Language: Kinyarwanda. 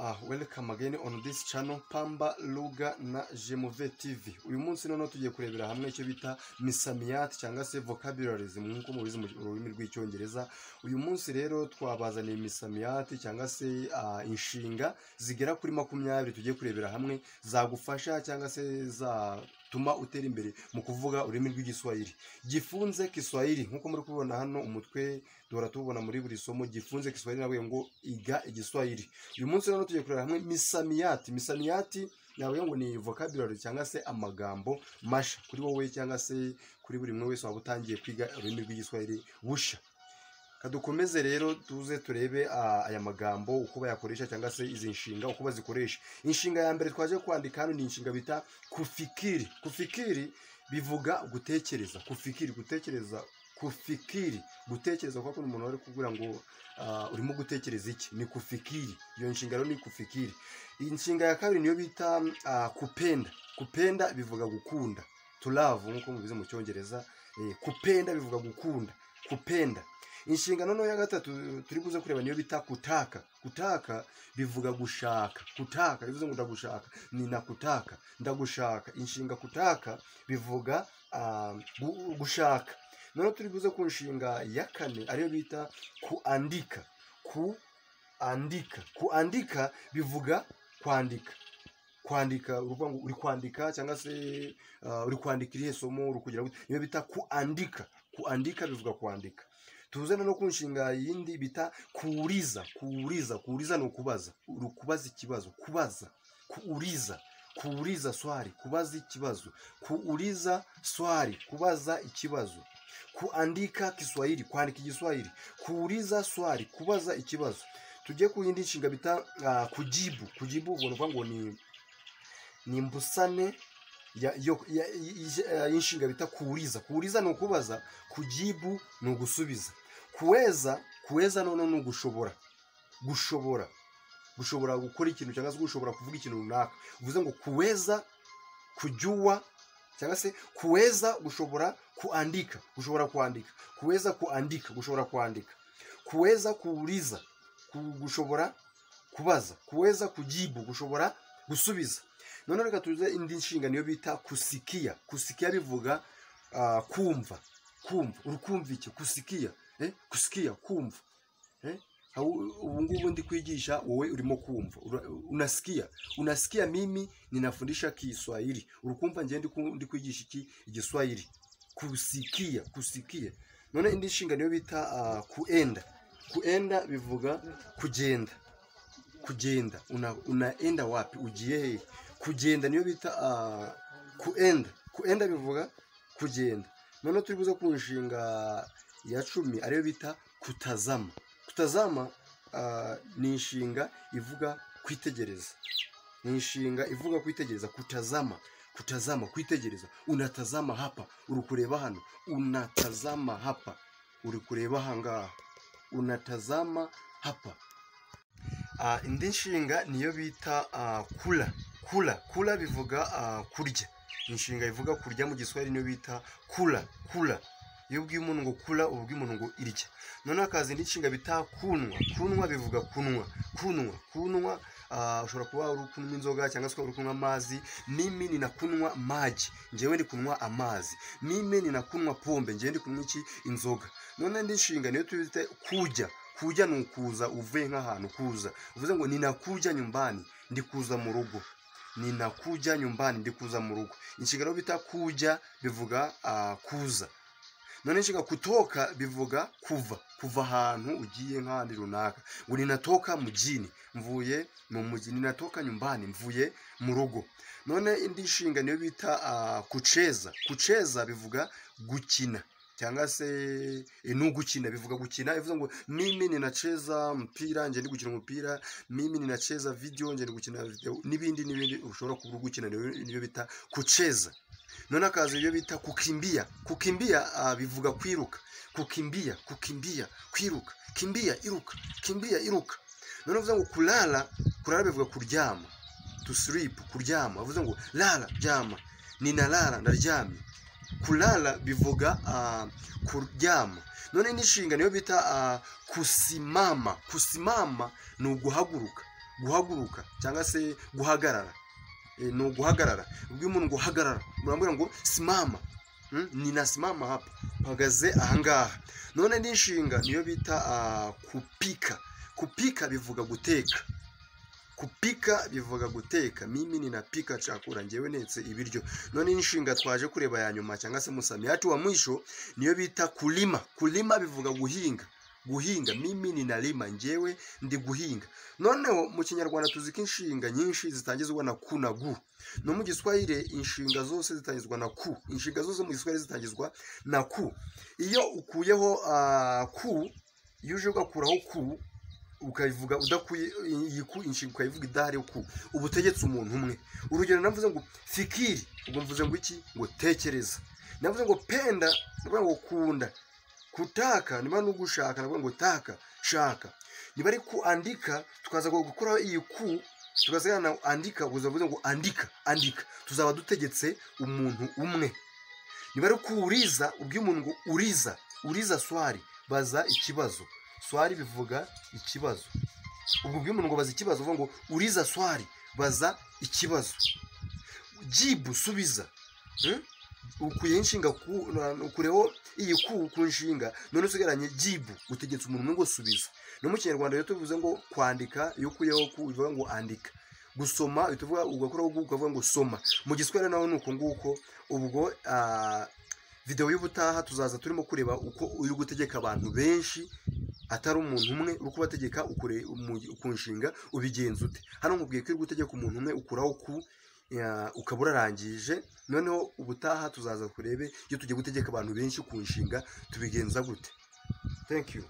Welcome again on this channel Pamba Lugha na Jemove TV. Uyu munsi noneho tugiye kurebera hamwe icyo bita misamiati cyangwa se vocabularies nk'uko mubizi mu rurimi rw'icyongereza. Uyu munsi rero twabazaniye misamiati cyangwa se inshinga zigera kuri 20 tugiye kurebera hamwe zagufasha cyangwa se tuma utera imbere mu kuvuga ururimi rw'igiswahili. Gifunze Kiswahili nkuko muri kubona hano umutwe dora tubona muri buri somo gifunze Kiswahili nawe ngo iga igiswahili. Uyu munsi rero tugiye kureba hamwe misamiati. Misamiati nawe ngo ni vocabulary cyangwa se amagambo masha kuri wowe cyangwa se kuri buri mwe wese wabutangiye kwiga ururimi rw'igiswahili busha. Kadukomeze rero tuze turebe aya magambo uko bayakoresha cyangwa se izi nshinga uko bazikoresha. Inshinga ya mbere twaje kwandika hano ni inshinga bita kufikiri. Kufikiri bivuga gutekereza. Kufikiri gutekereza. Kufikiri gutekereza kwa kuno umuntu ari kugira ngo urimo gutekereza iki ni kufikiri. Iyo nshinga rero ni kufikiri. Inshinga ya kabiri niyo bita kupenda. Kupenda bivuga gukunda. To love nkuko mubize mu cyongereza. Kupenda bivuga gukunda. Kupenda. Inshinga noneho ya gatatu turi kuze kureba niyo bita kutaka. Kutaka bivuga gushaka. Kutaka bivuze ngo ndagushaka. Ni nakutaka. Ndagushaka. Inshinga kutaka bivuga gushaka. Noneho turi kuze ku nshinga ya kane ariyo bita kuandika. Kuandika. Kuandika bivuga kwandika. Kwandika uruvuga ngo uri kwandika cyangwa se uri kwandika irihe somo uri kugira niyo bita kuandika. Kuandika bivuga kwandika. Tuzana no kunshinga yindi bita kuuriza. Kuuriza. Kuuriza no kubaza. Urukubaza ikibazo. Kubaza. Kuuriza. Kuuriza swali. Kubaza ikibazo. Kuuriza swali. Kubaza ikibazo. Kuandika Kiswahili. Kwandika igiswahili. Kuuriza swali. Kubaza ikibazo. Tujye ku yindi nshinga bita kujibu. Kujibu ubwo ngo ni mbusane inshinga bita kuuriza. Kuuriza no kubaza. Kujibu no gusubiza. Kuweza none no gushobora. Gushobora. Gushobora gukora ikintu cyangwa se gushobora kuvuga ikintu runaka. Uvuze ngo kuweza kujua cyangwa se kuweza gushobora kuandika. Gushobora kuandika. Kuweza kuandika. Gushobora kuandika. Kuweza kuuriza. Gushobora kubaza. Kuweza kujibu. Gushobora gusubiza. None reka tuze indi nshinga niyo bita kusikia. Kusikia bivuga kumva. Kumva. Urukumva iki? Kusikia. Kusikia kumva. Ubu ngubu ndi kwigisha wowe urimo kumva. Unasikia. Unasikia mimi ninafundisha Kiswahili. Urukumva nje ndi kwigisha iki igiswahili. Kusikia. Kusikia. None indi nshinga niyo bita kuenda. Kuenda bivuga kugenda. Kugenda. Unaenda wapi? Ugiye he? Kugenda niyo bita kuenda. Kuenda bivuga kugenda. None turi buze ku nshinga ya 10 ariyo bita kutazama. Kutazama ni inshinga ivuga kwitegereza. Ni inshinga ivuga kwitegereza. Kutazama. Kutazama kwitegereza. Unatazama hapa. Uri kureba hano. Unatazama hapa. Uri kureba hangaha. Unatazama hapa. Indi nshinga niyo bita kula. Kula. Kula bivuga kurya. Inshinga ivuga kurya mu Giswahili niyo bita kula. Kula. Iyo ubwiye umuntu ngo kula ubwiye umuntu ngo irya. None akazi indi nshinga bita kunwa. Kunwa bivuga kunwa. Kunwa. Kunwa ushobora kuba uri kunywa inzoga cyangwa se uri kunywa amazi. Mimi ninakunywa maji. Njewe ndi kunywa amazi. Mimi ninakunywa pombe. Njewe ndi kunywa iki inzoga. None indi nshinga niyo twite kujya. Kujya ni ukuza uvuye nk'ahantu kuza. Uvuze ngo ninakuja nyumbani ndi kuza mu rugo. Ninakuja nyumbani ndi kuza mu rugo. Inshinga rero bita kujya bivuga kuza. None inshinga kutoka bivuga kuva. Kuva ahantu ugiye nk'ahandi runaka. Ngo ninatoka mjini. Mvuye mu mujyi. Ninatoka nyumbani. Mvuye mu rugo. None indi nshinga niyo bita kucheza. Kucheza bivuga gukina. Cyangwa se gukina bivuga gukina. Bivuga ngo mimi ninacheza mpira nje ndi gukina umupira. Mimi ninacheza video nje ndi gukina video. Nibindi ushobora kuvuga gukina niyo bita kucheza. None akazi iyo bita kukimbia. Kukimbia bivuga kwiruka. Kukimbia. Kukimbia. Kwiruka. Kimbia iruka. Kimbia iruka. None uvuze ngo kulala. Kulala bivuga kuryama. To sleep. Kuryama. Uvuze ngo lala ryama. Ninalala ndaryamye. Kulala bivuga kuryama. None nishinga niyo bita kusimama. Kusimama ni uguhaguruka. guhaguruka cyangwa se guhagarara. No guhagarara. Ubwo umuntu guhagarara murambwira ngo simama. Ninasimama hapa, mpagaze ahangaha. None n'inshinga niyo bita kupika. Kupika bivuga guteka. Kupika bivuga guteka. Mimi ninapika chakula, njewe netse ibiryo. None n'inshinga twaje kureba ya nyuma cyangwa se musamiati wa mwisho niyo bita kulima. Kulima bivuga guhinga. Guhinga, mimi ninalima, njewe ndi guhinga. Noneho mu Kinyarwanda tuziko inshinga nyinshi zitangizwa na ku na gu. No mu Giswahili inshinga zose zitangizwa na ku. Inshinga zose mu Giswahili zitangizwa na ku. Iyo ukuyeho ku, iyo uje ugakuraho ku, ukayivuga udakuye iyi ku inshinga ukayivuga idahari ku, ubutegetse umuntu umwe. Urugero navuze ngo fikiri, ubwo mvuze ngo iki? Ngo tekereza. Navuze ngo penda, navuze ngo kunda. Kutaka niba no gushaka, navuga ngo taka, shaka. Niba ari kuandika tukaza gukora iyi ku, tukazana andika, uzavuze ngo andika, andika. Tuzaba dutegetse umuntu umwe. Niba ari kuuriza, ubwo umuntu ngo uriza, uriza swali, baza ikibazo. Swali bivuga ikibazo. Ubwo umuntu ngo baza ikibazo, uvuga ngo uriza swali, baza ikibazo. Jibu, subiza. Ukuye inshinga ku, ukureho iyi ku nshinga, none usigaranye jibu, utegetse umuntu ngo subiza. No mu Kinyarwanda rero tuvuze ngo kwandika, iyo ukuyeho ku bivuga ngo andika. Gusoma bituvuga ugakora ukavuga ngo soma. Mu Giswahili naho nuko nguko. Ubwo video y'ubutaha tuzaza turimo kureba uko uri gutegeka abantu benshi atari umuntu umwe, uko bategeka ukure ku nshinga ubigenza ute. Hano nkubwiye ko uri gutegeka umuntu umwe ukuraho ku ukabura rangije. Noneho ubutaha tuzaza kurebe iyo tugiye gutegeka abantu benshi ku nshinga tubigenza gute. Thank you.